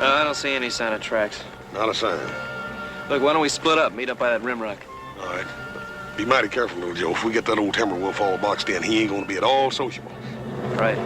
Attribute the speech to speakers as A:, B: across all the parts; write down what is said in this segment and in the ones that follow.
A: I don't see any sign of tracks.
B: Not a sign.
A: Look, why don't we split up, meet up by that rim rock?
B: All right. Be mighty careful, little Joe. If we get that old timber wolf all boxed in, he ain't gonna be at all sociable.
A: Right.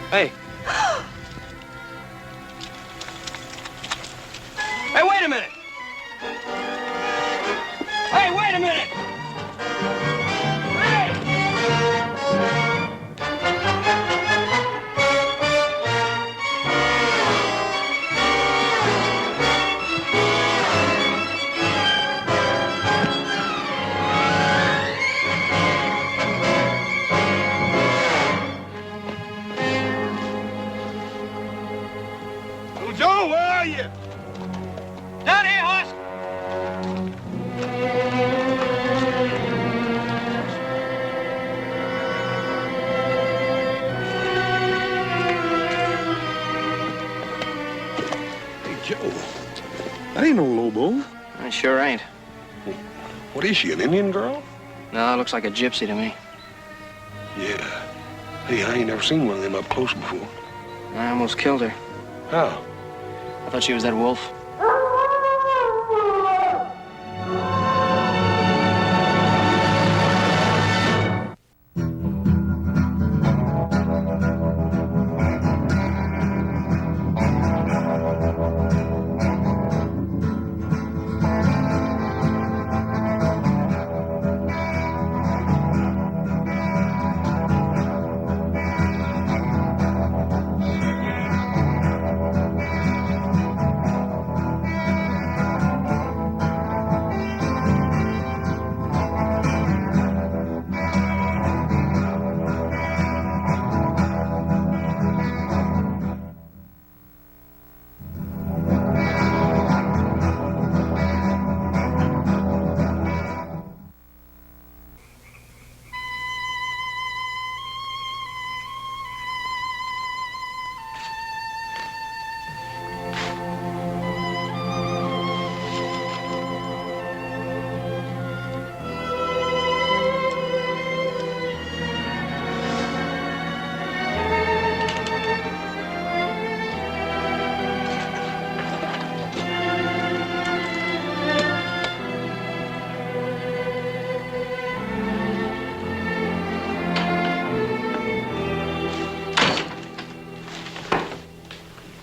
A: Hey. Hey, wait a minute! Hey, wait a minute! Hey!
B: Little Joe, where are you?
A: Down here, horse!
B: Hey, Joe. That ain't no lobo.
A: I sure ain't.
B: What is she, an Indian girl?
A: No, it looks like a gypsy to me.
B: Yeah. Hey, I ain't never seen one of them up close before.
A: I almost killed her.
B: How?
A: I thought she was that wolf.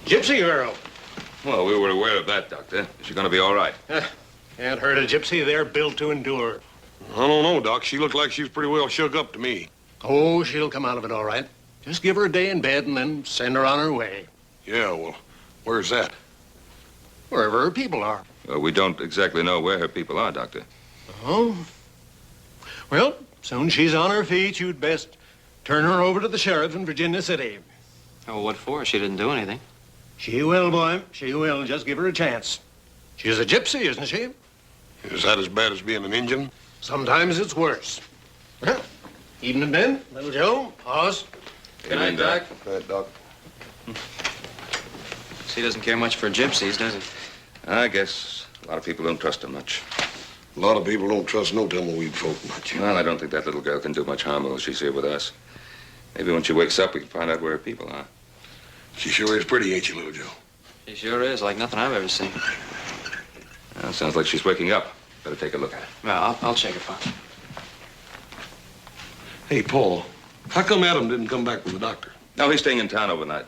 C: Gypsy girl.
D: Well, we were aware of that, Doctor. Is she going to be all right?
C: Can't hurt a gypsy. They're built to endure.
B: I don't know, Doc. She looked like she was pretty well shook up to me.
C: Oh, she'll come out of it all right. Just give her a day in bed and then send her on her way.
B: Yeah, well, where's that?
C: Wherever her people are.
D: We don't exactly know where her people are, Doctor.
C: Oh? Well, soon she's on her feet, you'd best turn her over to the sheriff in Virginia City.
A: Oh, what for? She didn't do anything.
C: She will, boy. She will. Just give her a chance. She's a gypsy, isn't she?
B: Is that as bad as being an Indian?
C: Sometimes it's worse. Well, evening, Ben. Little Joe. Pause.
A: Good night, Doc.
B: Good night, Doc.
A: He doesn't care much for gypsies, does he?
D: I guess a lot of people don't trust her much.
B: A lot of people don't trust no tumbleweed folk much.
D: Well, I don't think that little girl can do much harm while she's here with us. Maybe when she wakes up, we can find out where her people are.
B: She sure is pretty, ain't she, little Joe?
A: She sure is, like nothing I've ever seen.
D: Well, sounds like she's waking up. Better take a look at her.
A: Well, I'll check it, Pop.
B: Hey, Paul, how come Adam didn't come back with the doctor?
D: No, he's staying in town overnight.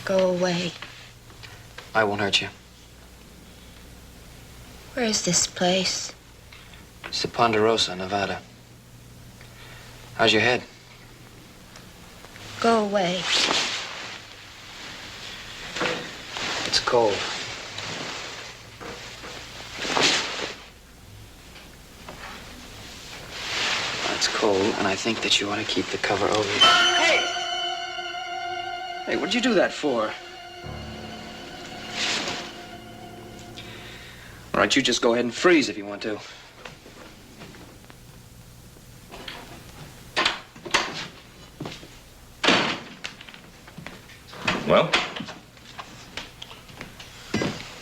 E: Go away.
A: I won't hurt you.
E: Where is this place?
A: It's the Ponderosa, Nevada. How's your head?
E: Go away.
A: It's cold. It's cold, and I think that you ought to keep the cover over you. Hey! Hey, what'd you do that for? All right, you just go ahead and freeze if you want to.
D: Well?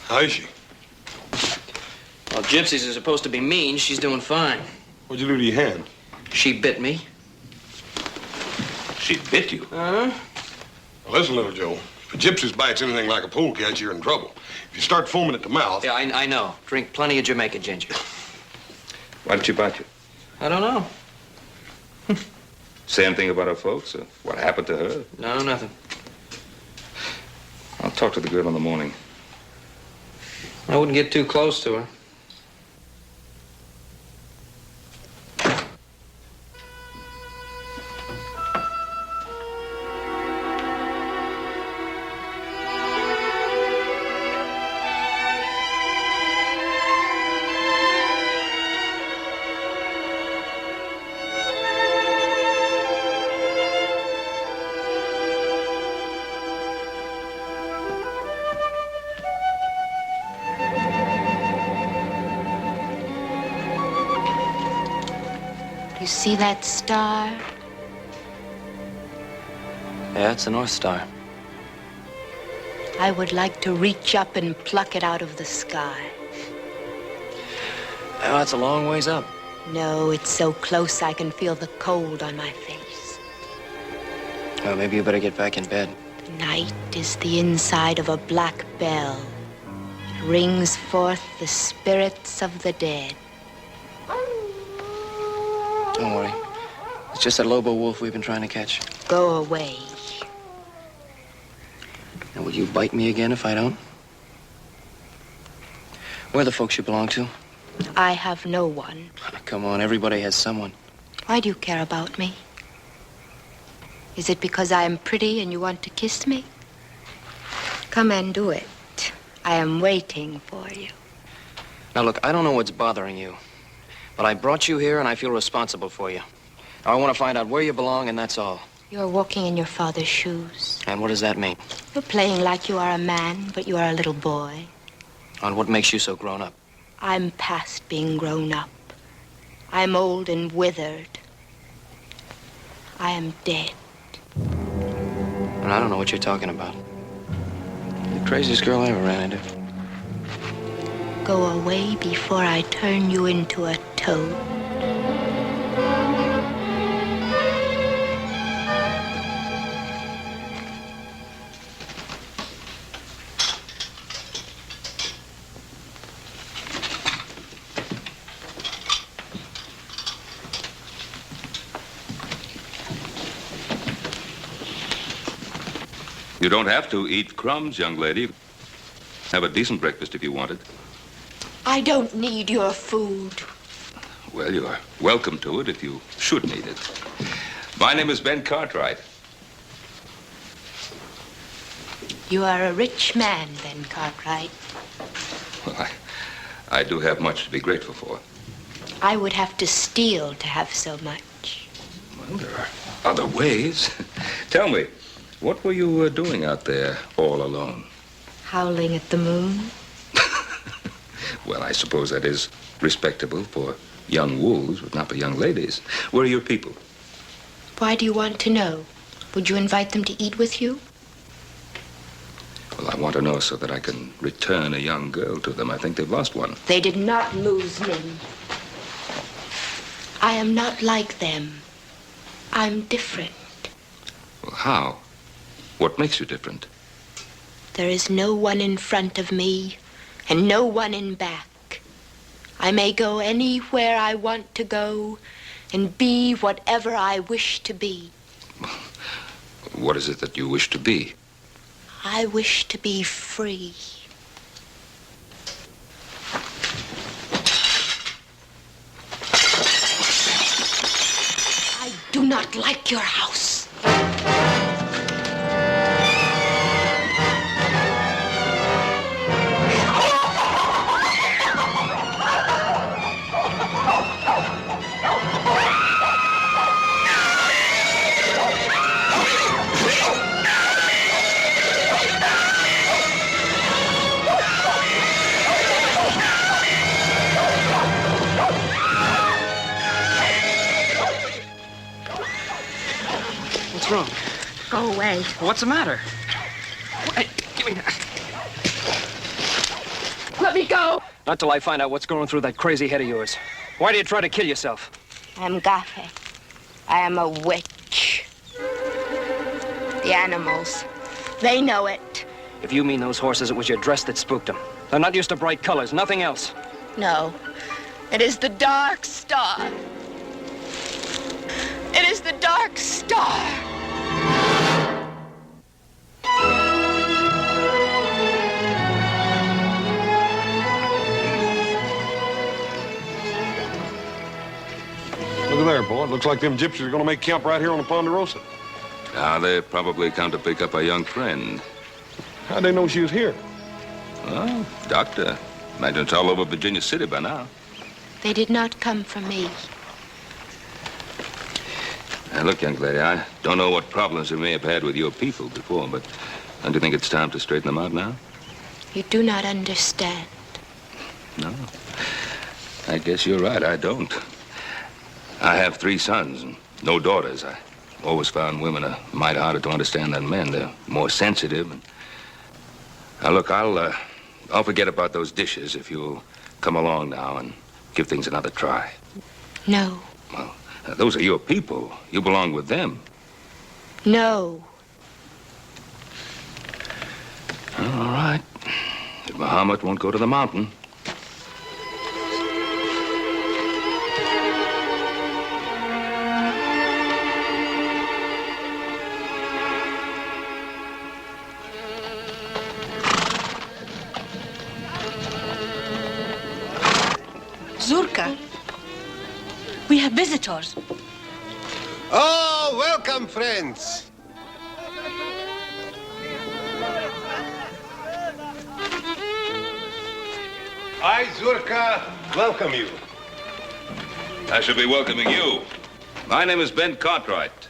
B: How is she?
A: Well, gypsies are supposed to be mean. She's doing fine.
B: What'd you do to your hand?
A: She bit me.
D: She bit you?
A: Uh-huh.
B: Well, listen, little Joe. If a gypsy's bites anything like a polecat, you're in trouble. If you start foaming at the mouth...
A: Yeah, I know. Drink plenty of Jamaica ginger.
D: Why did she bite you?
A: I don't know.
D: Say anything about her folks? Or what happened to her?
A: No, nothing.
D: I'll talk to the girl in the morning.
A: I wouldn't get too close to her.
E: You see that star?
A: Yeah, it's the North Star.
E: I would like to reach up and pluck it out of the sky.
A: Oh, that's a long ways up.
E: No, it's so close I can feel the cold on my face.
A: Well, maybe you better get back in bed.
E: Night is the inside of a black bell. It rings forth the spirits of the dead.
A: Don't worry. It's just that Lobo wolf we've been trying to catch.
E: Go away.
A: And will you bite me again if I don't? Where are the folks you belong to?
E: I have no one.
A: Come on, everybody has someone.
E: Why do you care about me? Is it because I am pretty and you want to kiss me? Come and do it. I am waiting for you.
A: Now, look, I don't know what's bothering you, but I brought you here and I feel responsible for you. I want to find out where you belong, and that's all.
E: You're walking in your father's shoes.
A: And what does that mean?
E: You're playing like you are a man, but you are a little boy.
A: On what makes you so grown up?
E: I'm past being grown up. I'm old and withered. I am dead.
A: And I don't know what you're talking about. You're the craziest girl I ever ran into.
E: Go away before I turn you into a toad.
D: You don't have to eat crumbs, young lady. Have a decent breakfast if you want it.
E: I don't need your food.
D: Well, you're welcome to it if you should need it. My name is Ben Cartwright.
E: You are a rich man, Ben Cartwright.
D: Well, I do have much to be grateful for.
E: I would have to steal to have so much.
D: Well, there are other ways. Tell me, what were you doing out there all alone?
E: Howling at the moon.
D: Well, I suppose that is respectable for young wolves, but not for young ladies. Where are your people?
E: Why do you want to know? Would you invite them to eat with you?
D: Well, I want to know so that I can return a young girl to them. I think they've lost one.
E: They did not lose me. I am not like them. I'm different.
D: Well, how? What makes you different?
E: There is no one in front of me and no one in back. I may go anywhere I want to go and be whatever I wish to be.
D: What is it that you wish to be?
E: I wish to be free. I do not like your house.
A: What's wrong?
E: Go away.
A: What's the matter? Hey, give me that.
E: Let me go.
A: Not till I find out what's going through that crazy head of yours. Why do you try to kill yourself?
E: I'm Gafe. I am a witch. The animals, they know it.
A: If you mean those horses, it was your dress that spooked them. They're not used to bright colors, nothing else.
E: No, it is the dark star. It is the dark star.
B: Look at there, boy. It looks like them gypsies are going to make camp right here on the Ponderosa.
D: Now, they probably come to pick up a young friend.
B: How'd they know she was here?
D: Well, doctor. Imagine it's all over Virginia City by now.
E: They did not come for me.
D: Now, look, young lady, I don't know what problems you may have had with your people before, but don't you think it's time to straighten them out now?
E: You do not understand.
D: No. I guess you're right, I don't. I have 3 sons and no daughters. I always found women a mite harder to understand than men. They're more sensitive. And... Now, look, I'll forget about those dishes if you'll come along now and give things another try.
E: No.
D: Well, those are your people. You belong with them.
E: No.
D: All right. If Muhammad won't go to the mountain.
F: Zurka, we have visitors.
G: Oh, welcome, friends. I, Zurka, welcome you.
D: I should be welcoming you. My name is Ben Cartwright.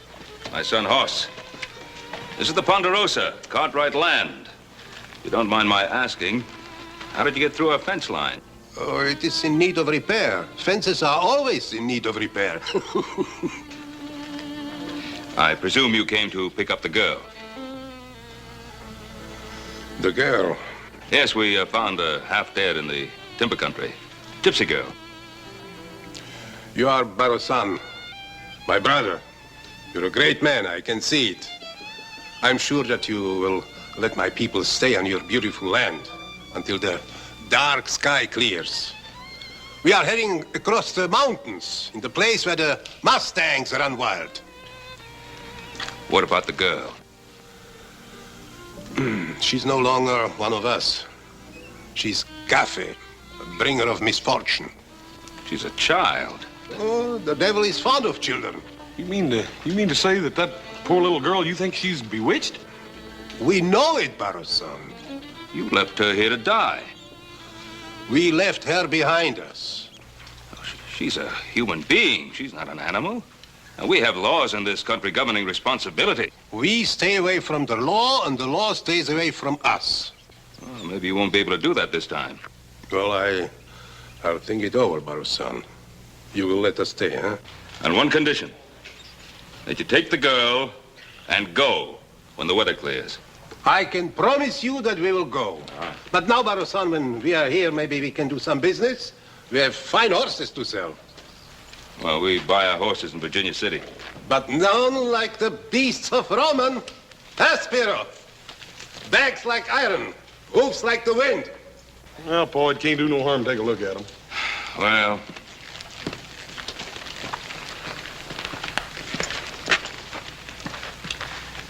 D: My son, Hoss. This is the Ponderosa, Cartwright land. If you don't mind my asking, how did you get through our fence line?
G: Oh, it is in need of repair. Fences are always in need of repair.
D: I presume you came to pick up the girl.
B: The girl.
D: Yes, we found her half dead in the timber country. Gypsy girl.
G: You are Barosan, my brother. You're a great man, I can see it. I'm sure that you will let my people stay on your beautiful land until the dark sky clears. We are heading across the mountains in the place where the Mustangs run wild.
D: What about the girl?
G: She's no longer one of us. She's Gafe, a bringer of misfortune.
D: She's a child.
G: Oh, the devil is fond of children.
B: You mean to say that poor little girl, you think she's bewitched?
G: We know it, Barosan.
D: You left her here to die.
G: We left her behind us.
D: She's a human being. She's not an animal. And we have laws in this country governing responsibility.
G: We stay away from the law, and the law stays away from us.
D: Well, maybe you won't be able to do that this time.
G: Well, I'll think it over, Barosan. You will let us stay, huh?
D: On one condition. That you take the girl and go when the weather clears.
G: I can promise you that we will go. But now, Barosan, when we are here, maybe we can do some business. We have fine horses to sell.
D: Well, we buy our horses in Virginia City.
G: But none like the beasts of Roman. Aspiro. Backs like iron. Hoofs like the wind.
B: Well, Paul, it can't do no harm to take a look at them.
D: Well...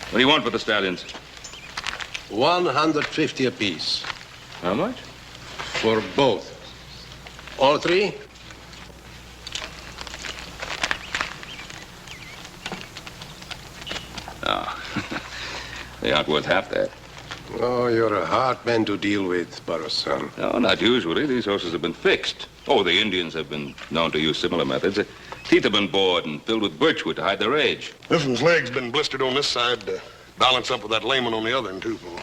D: What do you want for the stallions?
G: 150 apiece.
D: How much?
G: For both. All 3?
D: No. They aren't worth half that.
G: Oh, you're a hard man to deal with, Barrow-san.
D: No, not usually. These horses have been fixed. Oh, the Indians have been known to use similar methods. Their teeth have been bored and filled with birchwood to hide their age.
B: This one's leg's been blistered on this side to balance up with that lame one on the other one, too, Paul.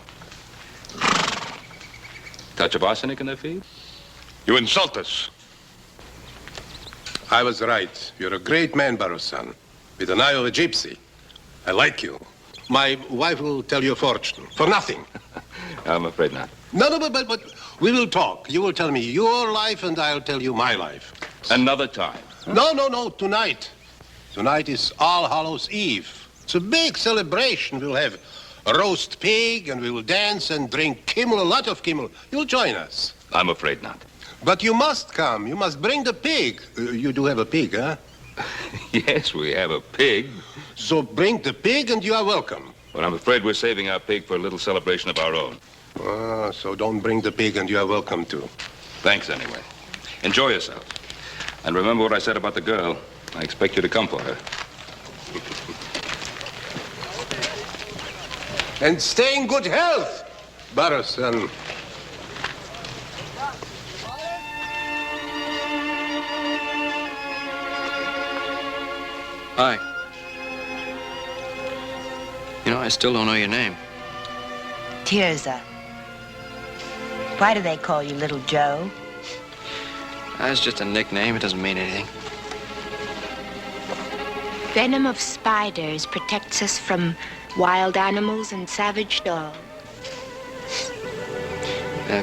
D: Touch of arsenic in their feet?
B: You insult us.
G: I was right. You're a great man, Barrow-san, with an eye of a gypsy. I like you. My wife will tell you a fortune for nothing.
D: I'm afraid not.
G: No, but we will talk. You will tell me your life, and I'll tell you my life.
D: Another time.
G: No, tonight. Tonight is All Hallows Eve. It's a big celebration. We'll have a roast pig, and we will dance and drink Kimmel, a lot of Kimmel. You'll join us.
D: I'm afraid not.
G: But you must come. You must bring the pig. You do have a pig, huh?
D: Yes, we have a pig.
G: So bring the pig, and you are welcome.
D: But I'm afraid we're saving our pig for a little celebration of our own.
G: So don't bring the pig, and you are welcome too.
D: Thanks anyway. Enjoy yourself. And remember what I said about the girl. I expect you to come for her.
G: And stay in good health, Barrow-san.
A: Hi. You know, I still don't know your name.
H: Tirza. Why do they call you Little Joe?
A: That's just a nickname. It doesn't mean anything.
E: Venom of spiders protects us from wild animals and savage dogs.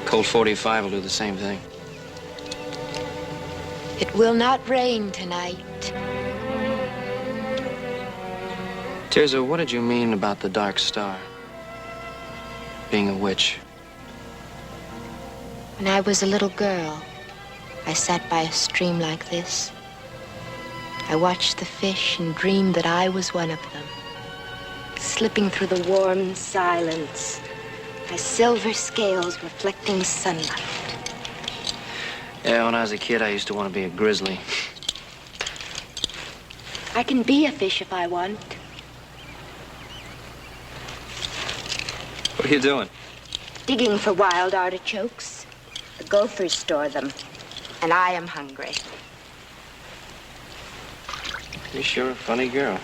A: Colt 45 will do the same thing.
E: It will not rain tonight.
A: Tirza, what did you mean about the Dark Star? Being a witch?
E: When I was a little girl, I sat by a stream like this. I watched the fish and dreamed that I was one of them. Slipping through the warm silence, my silver scales reflecting sunlight.
A: Yeah, when I was a kid, I used to want to be a grizzly.
E: I can be a fish if I want.
A: What are you doing?
E: Digging for wild artichokes. The gophers store them, and I am hungry.
A: You're sure a funny girl.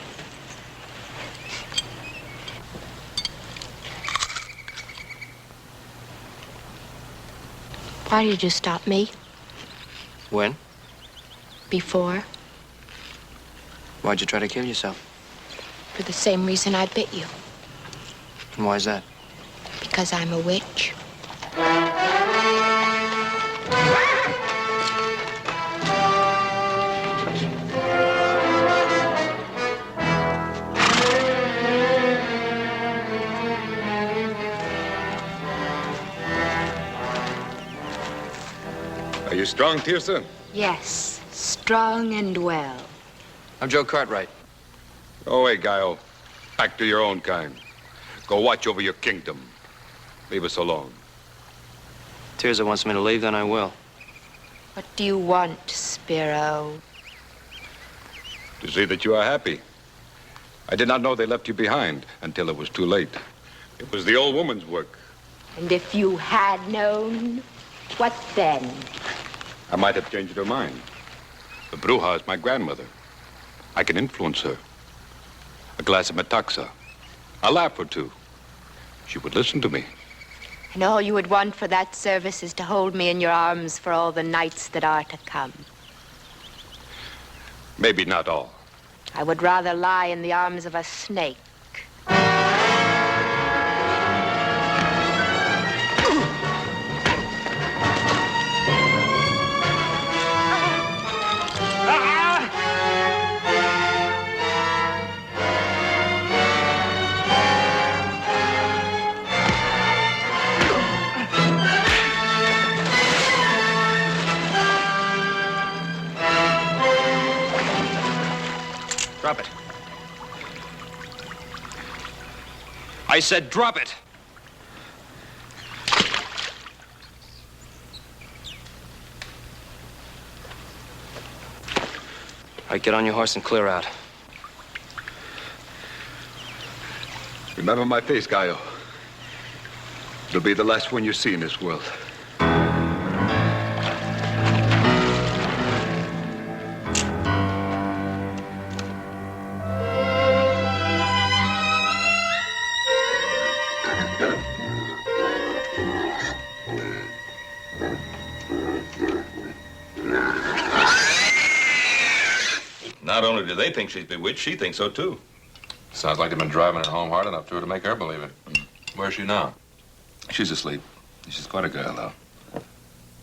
E: Why did you stop me?
A: When?
E: Before?
A: Why'd you try to kill yourself?
E: For the same reason I bit you.
A: And why's that?
E: Because I'm a witch.
I: Are you strong, Tirza?
E: Yes, strong and well.
A: I'm Joe Cartwright.
I: Go away, Guile. Back to your own kind. Go watch over your kingdom. Leave us alone.
A: Tirza wants me to leave, then I will.
E: What do you want, Spiro?
I: To see that you are happy. I did not know they left you behind until it was too late. It was the old woman's work.
E: And if you had known, what then?
I: I might have changed her mind. The Bruja is my grandmother. I can influence her. A glass of metaxa. A laugh or two. She would listen to me.
E: And all you would want for that service is to hold me in your arms for all the nights that are to come.
I: Maybe not all.
E: I would rather lie in the arms of a snake.
A: Drop it. I said drop it. All right, get on your horse and clear out.
I: Remember my face, Gallo. It'll be the last one you see in this world.
D: Not only do they think she's bewitched, she thinks so too.
J: Sounds like they've been driving it home hard enough to her to make her believe it. Where's she now?
D: She's asleep. She's quite a girl, though.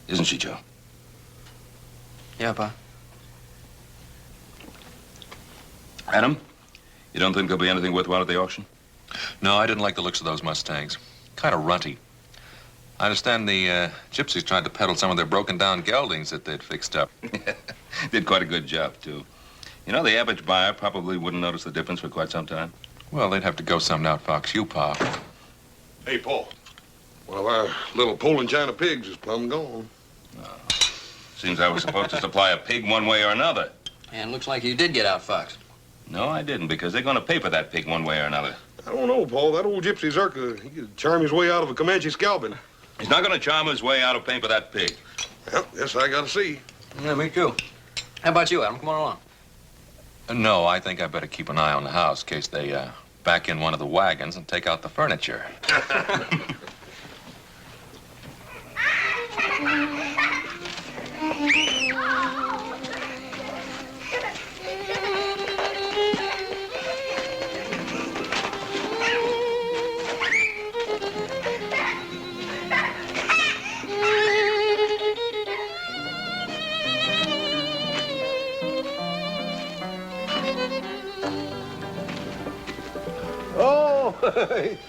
D: Isn't she, Joe?
A: Yeah, Pa.
D: Adam, you don't think there'll be anything worthwhile at the auction?
J: No, I didn't like the looks of those Mustangs. Kind of runty. I understand the gypsies tried to peddle some of their broken-down geldings that they'd fixed up.
D: Did quite a good job, too. You know, the average buyer probably wouldn't notice the difference for quite some time.
J: Well, they'd have to go some out, Fox. You, Pa.
B: Hey, Paul. One of our little Poland China pigs is plumb gone.
D: Seems I was supposed to supply a pig one way or another.
A: And looks like you did get out, Fox.
D: No, I didn't, because they're going to pay for that pig one way or another.
B: I don't know, Paul. That old gypsy Zerka, he could charm his way out of a Comanche scalping.
D: He's not going to charm his way out of paying for that pig.
B: Well, yes, I gotta see.
A: Yeah, me too. How about you, Adam? Come on along.
J: No, I think I better keep an eye on the house in case they back in one of the wagons and take out the furniture.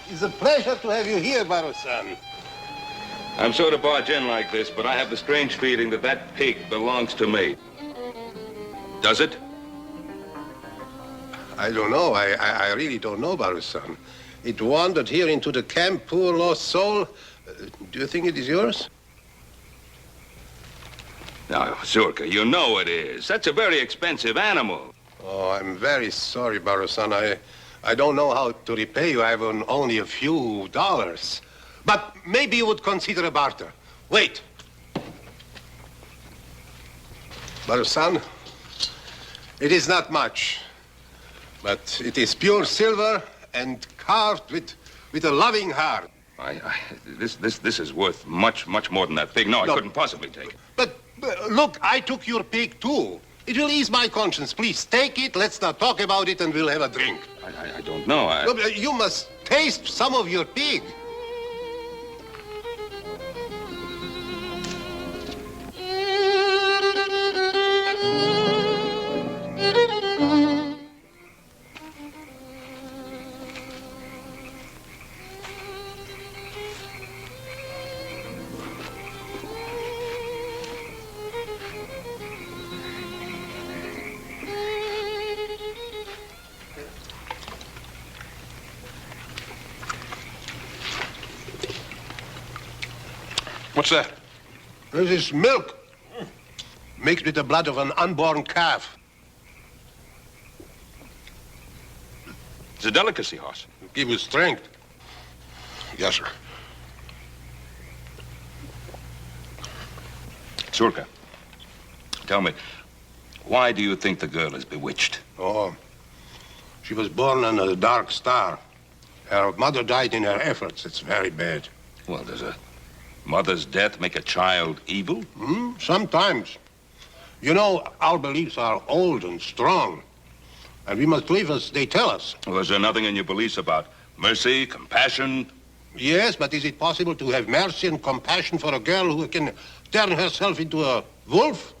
K: It's a pleasure to have you here, Baro-san.
D: I'm sorry to barge in like this, but I have the strange feeling that that pig belongs to me. Does it?
K: I don't know. I really don't know, Baro-san. It wandered here into the camp, poor lost soul. Do you think it is yours?
D: Now, Zurka, you know it is. That's a very expensive animal.
K: Oh, I'm very sorry, Baro-san. I don't know how to repay you. I have only a few dollars. But maybe you would consider a barter. Wait. Baro-san, it is not much, but it is pure silver and carved with a loving heart.
D: This is worth much more than that pig. No, I couldn't possibly take it.
K: But look, I took your pig too. It will ease my conscience. Please, take it. Let's not talk about it, and we'll have a drink.
D: I don't know.
K: Look, you must taste some of your pig.
B: What's that?
K: This is milk mixed with the blood of an unborn calf.
D: It's a delicacy, horse.
K: Give you strength.
B: Yes, sir.
D: Zurka, tell me, why do you think the girl is bewitched?
K: Oh, she was born on a dark star. Her mother died in her efforts. It's very bad.
D: Well, does a mother's death make a child evil?
K: Sometimes. You know, our beliefs are old and strong, and we must live as they tell us.
D: Well, is there nothing in your beliefs about mercy, compassion?
K: Yes, but is it possible to have mercy and compassion for a girl who can turn herself into a wolf?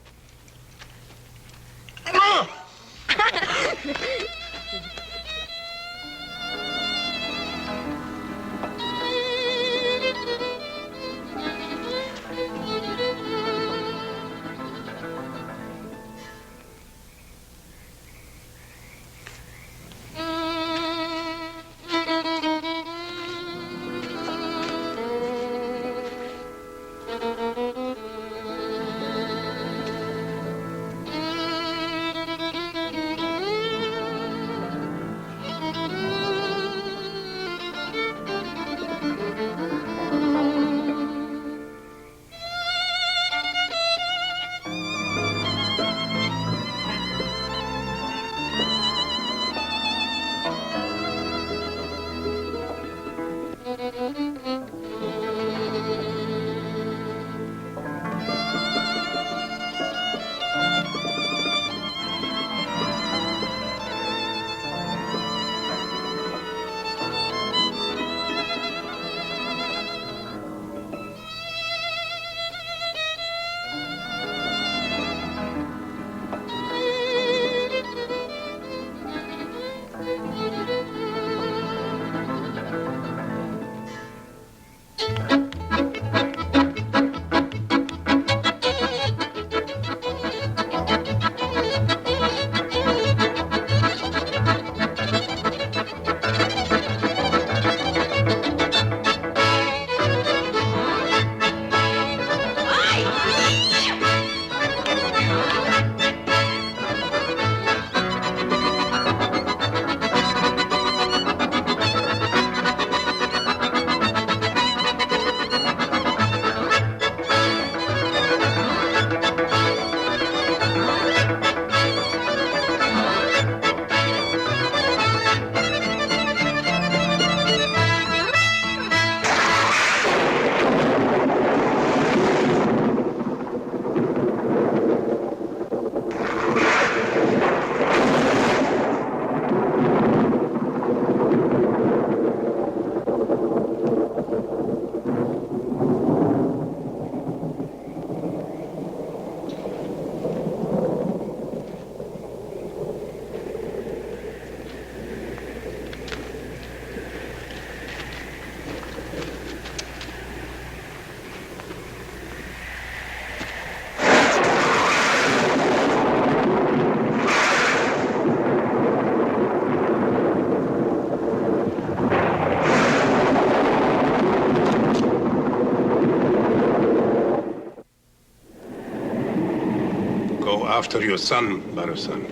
G: After your son, Baro-san.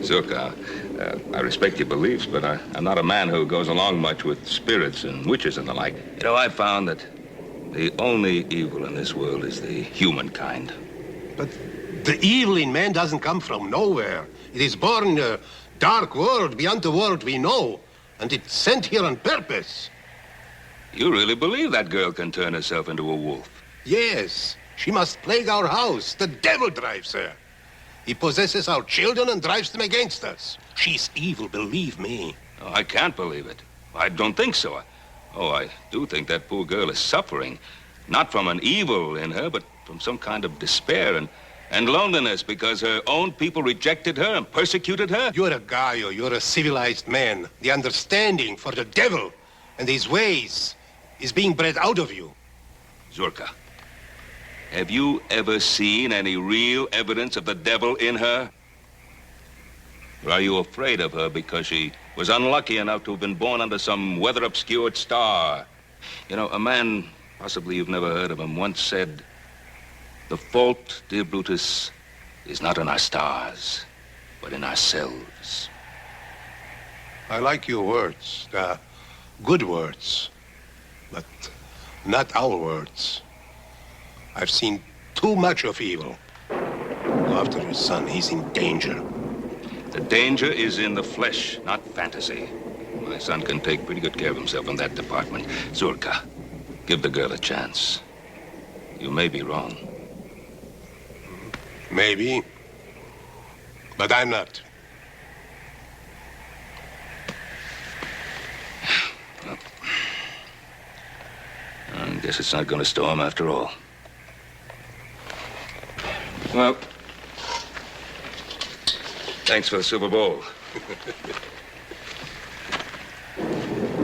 D: Zurka, I respect your beliefs, but I'm not a man who goes along much with spirits and witches and the like. You know, I've found that the only evil in this world is the humankind.
K: But the evil in man doesn't come from nowhere. It is born in a dark world beyond the world we know, and it's sent here on purpose.
D: You really believe that girl can turn herself into a wolf?
K: Yes, she must plague our house. The devil drives her. He possesses our children and drives them against us. She's evil, believe me.
D: Oh, I can't believe it. I don't think so. I do think that poor girl is suffering, not from an evil in her, but from some kind of despair and loneliness because her own people rejected her and persecuted her.
K: You're a Gaio, you're a civilized man. The understanding for the devil and his ways is being bred out of you.
D: Zurka, have you ever seen any real evidence of the devil in her? Or are you afraid of her because she was unlucky enough to have been born under some weather-obscured star? You know, a man, possibly you've never heard of him, once said, "The fault, dear Brutus, is not in our stars, but in ourselves."
K: I like your words. Good words. But not our words. I've seen too much of evil. Go after your son. He's in danger.
D: The danger is in the flesh, not fantasy. My son can take pretty good care of himself in that department. Zurka, give the girl a chance. You may be wrong.
K: Maybe. But I'm not.
D: Well, I guess it's not going to storm after all. Well, thanks for the Super Bowl.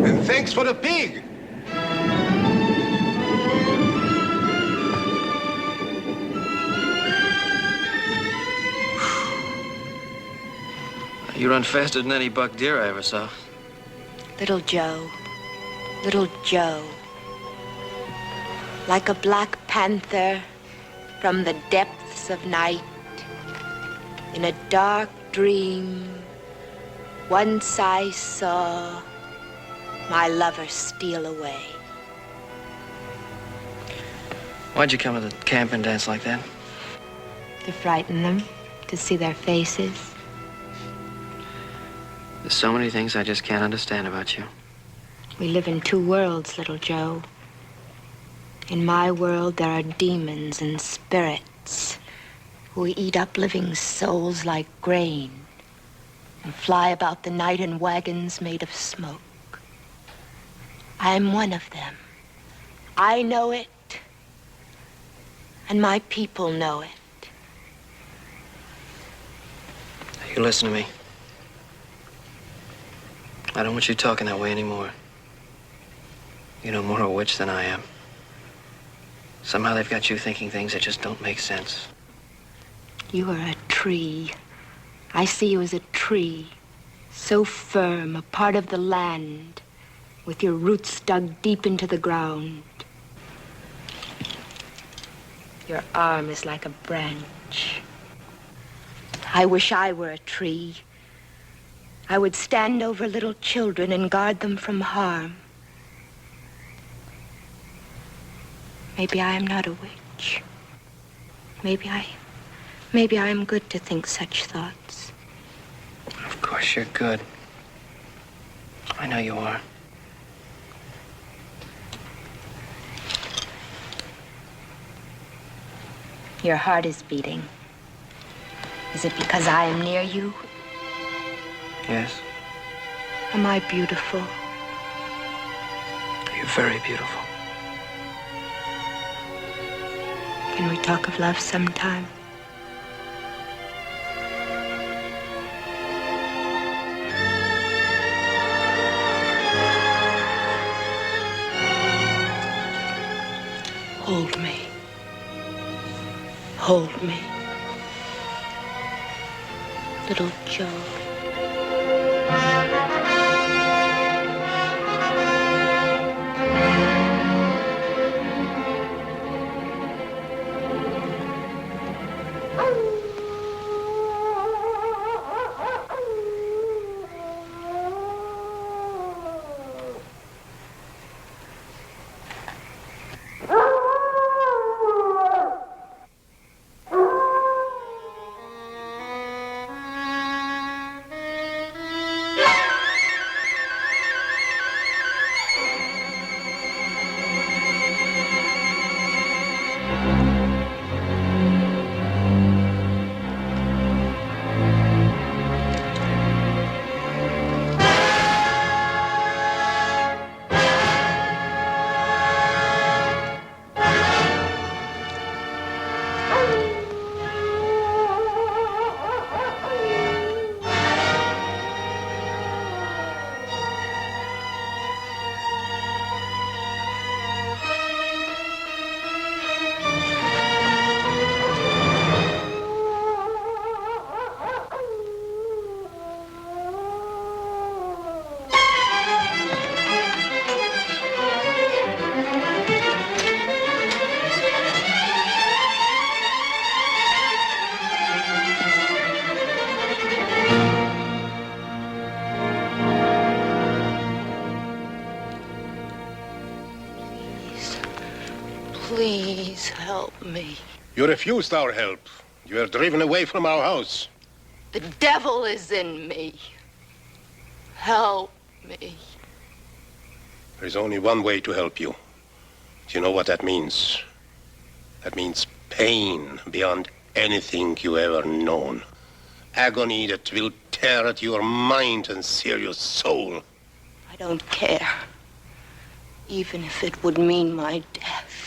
K: And thanks for the pig.
A: You run faster than any buck deer I ever saw.
E: Little Joe, little Joe, like a black panther from the depths of night, in a dark dream, once I saw my lover steal away.
A: Why'd you come to the camp and dance like that?
E: To frighten them, to see their faces.
A: There's so many things I just can't understand about you.
E: We live in two worlds, little Joe. In my world, there are demons and spirits who eat up living souls like grain and fly about the night in wagons made of smoke. I'm one of them. I know it, and my people know it.
A: You listen to me. I don't want you talking that way anymore. You know more of a witch than I am. Somehow they've got you thinking things that just don't make sense.
E: You are a tree. I see you as a tree, so firm, a part of the land, with your roots dug deep into the ground. Your arm is like a branch. I wish I were a tree. I would stand over little children and guard them from harm. Maybe I am not a witch. Maybe I am good to think such thoughts.
A: Of course you're good. I know you are.
E: Your heart is beating. Is it because I am near you?
A: Yes.
E: Am I beautiful?
A: You're very beautiful.
E: Can we talk of love sometime? Hold me. Hold me. Little Joe. Please help me.
K: You refused our help. You were driven away from our house.
E: The devil is in me. Help me.
K: There is only one way to help you. Do you know what that means? That means pain beyond anything you ever known. Agony that will tear at your mind and sear your soul.
E: I don't care. Even if it would mean my death.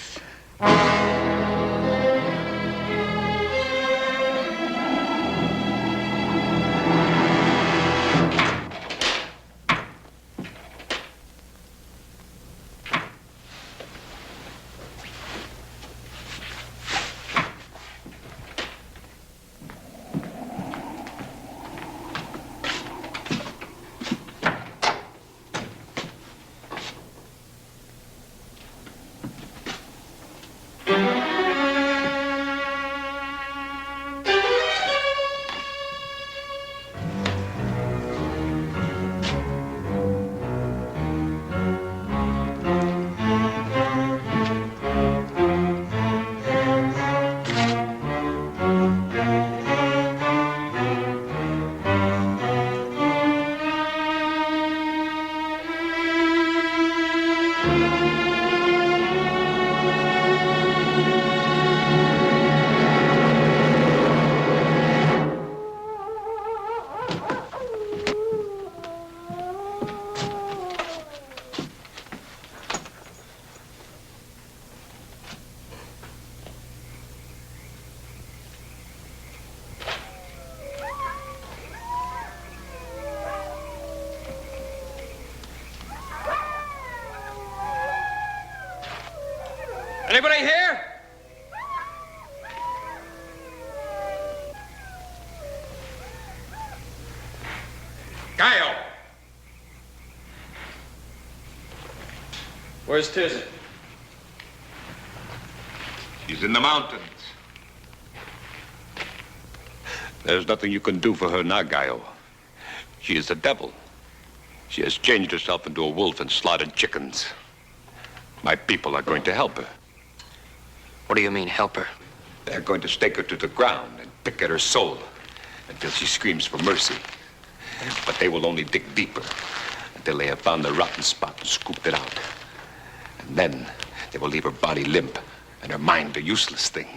L: Anybody here?
I: Kyle!
L: Where's Tirzah?
I: She's in the mountains. There's nothing you can do for her now, Gaio. She is the devil. She has changed herself into a wolf and slaughtered chickens. My people are going to help her.
A: What do you mean, help her?
I: They're going to stake her to the ground and pick at her soul until she screams for mercy. But they will only dig deeper until they have found the rotten spot and scooped it out. And then they will leave her body limp and her mind a useless thing.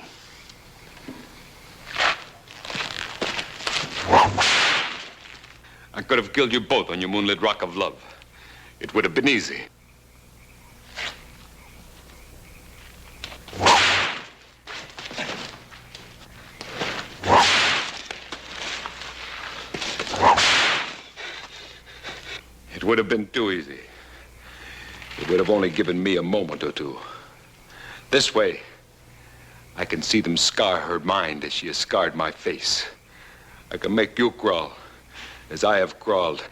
I: I could have killed you both on your moonlit rock of love. It would have been easy. It would have been too easy. It would have only given me a moment or two. This way, I can see them scar her mind as she has scarred my face. I can make you crawl as I have crawled.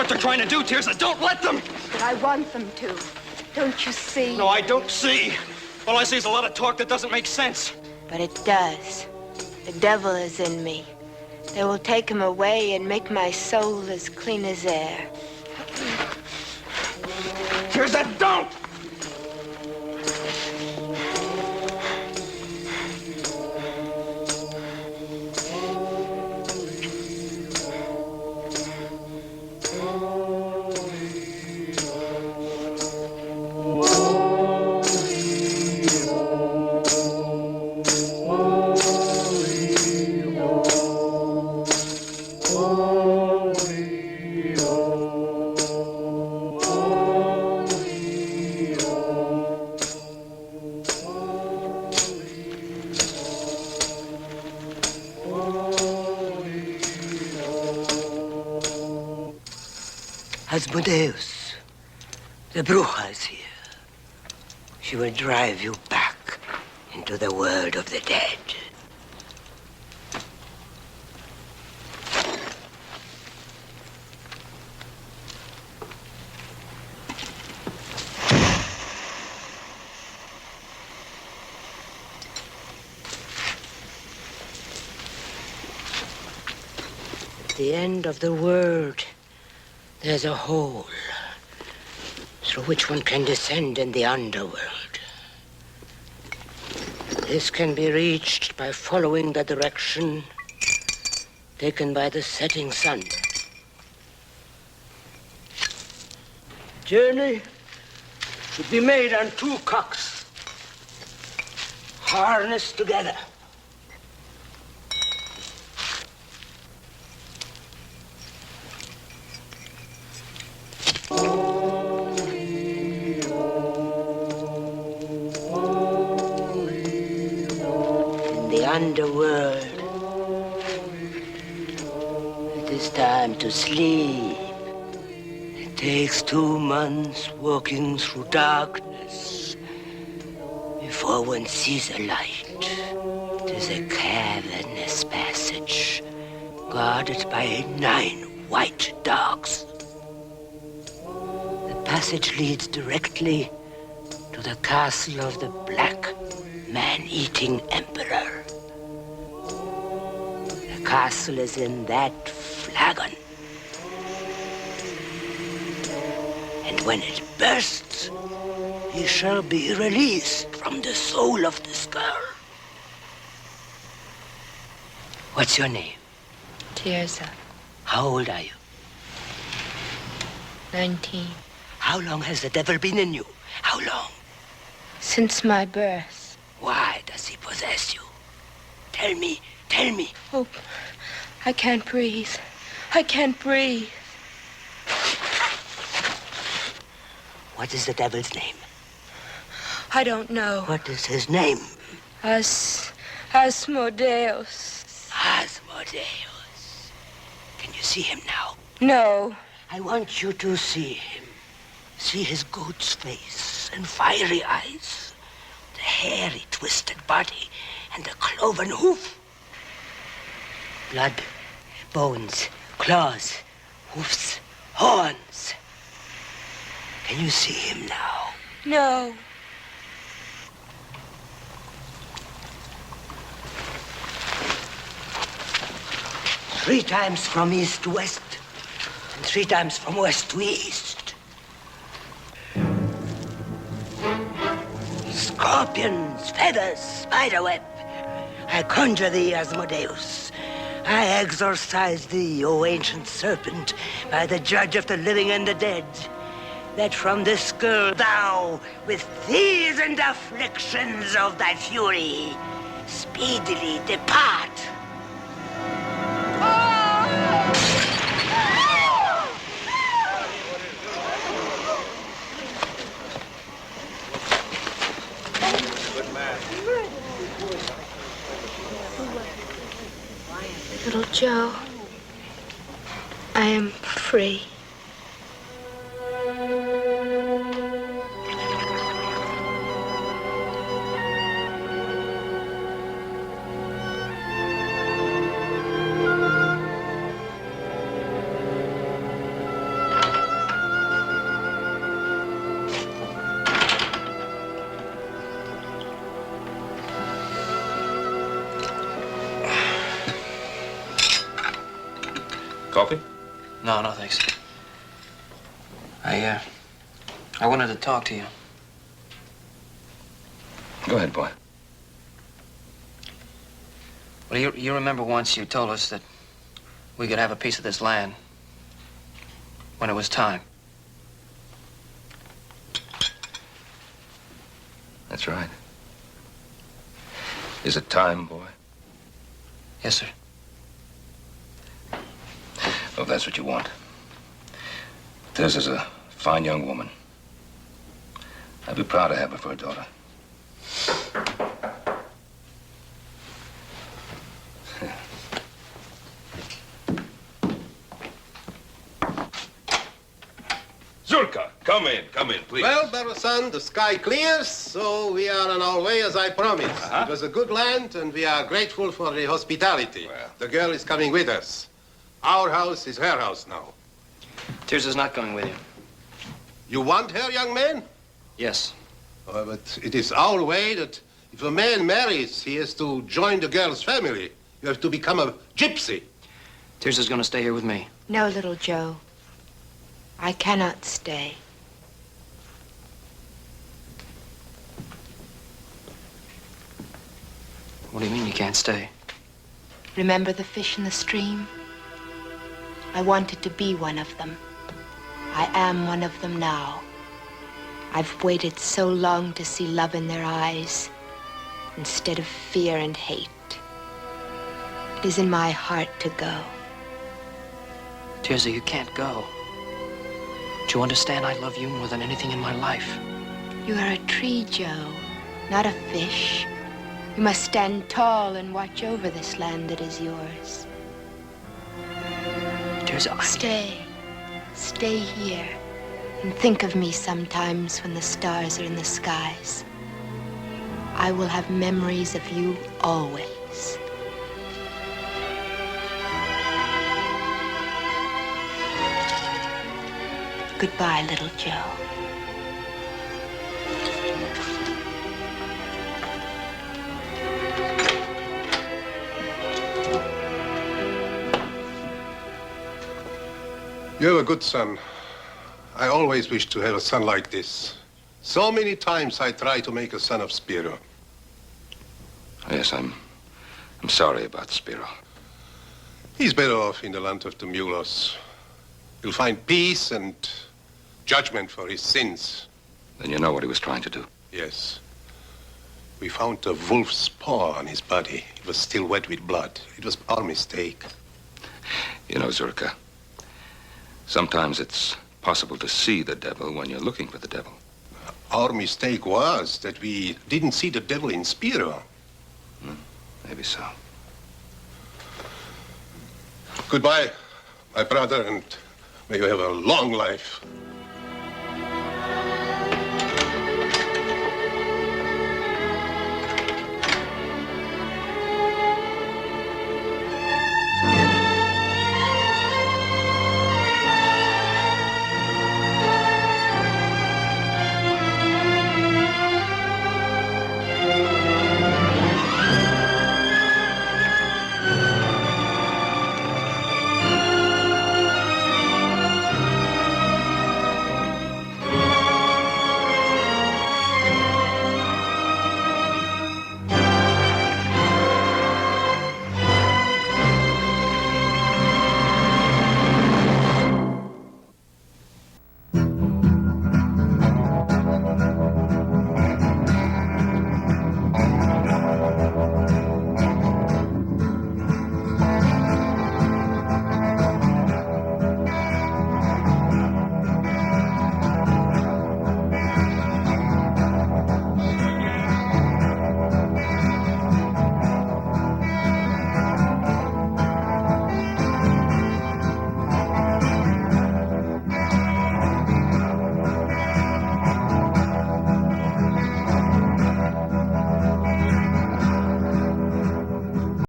L: what they're trying to do, Tirza. Don't let them.
E: But I want them to. Don't you see?
L: No, I don't see. All I see is a lot of talk that doesn't make sense.
E: But it does. The devil is in me. They will take him away and make my soul as clean as air.
L: Tirza, don't!
M: Asmodeus, the bruja is here. She will drive you back into the world of the dead. At the end of the world, there's a hole through which one can descend in the underworld. This can be reached by following the direction taken by the setting sun. Journey should be made on 2 cocks, harnessed together. Underworld. It is time to sleep. It takes 2 months walking through darkness before one sees a light. It is a cavernous passage guarded by 9 white dogs. The passage leads directly to the castle of the Black Man-Eating Emperor. The castle is in that flagon. And when it bursts, he shall be released from the soul of this girl. What's your name?
E: Tirza.
M: How old are you?
E: 19.
M: How long has the devil been in you? How long?
E: Since my birth.
M: Why does he possess you? Tell me, tell me.
E: Oh, I can't breathe. I can't breathe.
M: What is the devil's name?
E: I don't know.
M: What is his name?
E: Asmodeus.
M: Asmodeus. Can you see him now?
E: No.
M: I want you to see him. See his goat's face and fiery eyes, the hairy, twisted body, and the cloven hoof. Blood, bones, claws, hoofs, horns. Can you see him now?
E: No.
M: Three times from east to west, and 3 times from west to east. Scorpions, feathers, spiderweb. I conjure thee, Asmodeus. I exorcise thee, O ancient serpent, by the judge of the living and the dead, that from this girl thou, with fears and afflictions of thy fury, speedily depart.
E: Little Joe, I am free.
A: No, no, thanks. I wanted to talk to you.
D: Go ahead, boy.
A: Well, you remember once you told us that we could have a piece of this land when it was time.
D: That's right. Is it time, boy?
A: Yes, sir.
D: Well, if that's what you want. This is a fine young woman. I'd be proud to have her for a daughter.
G: Zurka, come in, please. Well, Barusan, the sky clears, so we are on our way as I promised. It was a good land, and we are grateful for the hospitality. Well. The girl is coming with us. Our house is her house now.
A: Tirza's not going with you.
G: You want her, young man?
A: Yes.
G: Oh, but it is our way that if a man marries, he has to join the girl's family. You have to become a gypsy.
A: Tirza's going to stay here with me.
E: No, little Joe. I cannot stay.
A: What do you mean you can't stay?
E: Remember the fish in the stream? I wanted to be one of them. I am one of them now. I've waited so long to see love in their eyes instead of fear and hate. It is in my heart to go.
A: Tirza, you can't go. Do you understand I love you more than anything in my life?
E: You are a tree, Joe, not a fish. You must stand tall and watch over this land that is yours.
A: Tirza,
E: Stay here and think of me sometimes when the stars are in the skies. I will have memories of you always. Goodbye, little Joe.
G: You have a good son. I always wished to have a son like this. So many times I tried to make a son of Spiro.
D: Yes, I'm sorry about Spiro.
G: He's better off in the land of the mulos. He'll find peace and judgment for his sins.
D: Then you know what he was trying to do.
G: Yes. We found a wolf's paw on his body. It was still wet with blood. It was our mistake.
D: You know, Zurka, sometimes it's possible to see the devil when you're looking for the devil.
G: Our mistake was that we didn't see the devil in Spiro.
D: Maybe so.
G: Goodbye, my brother, and may you have a long life.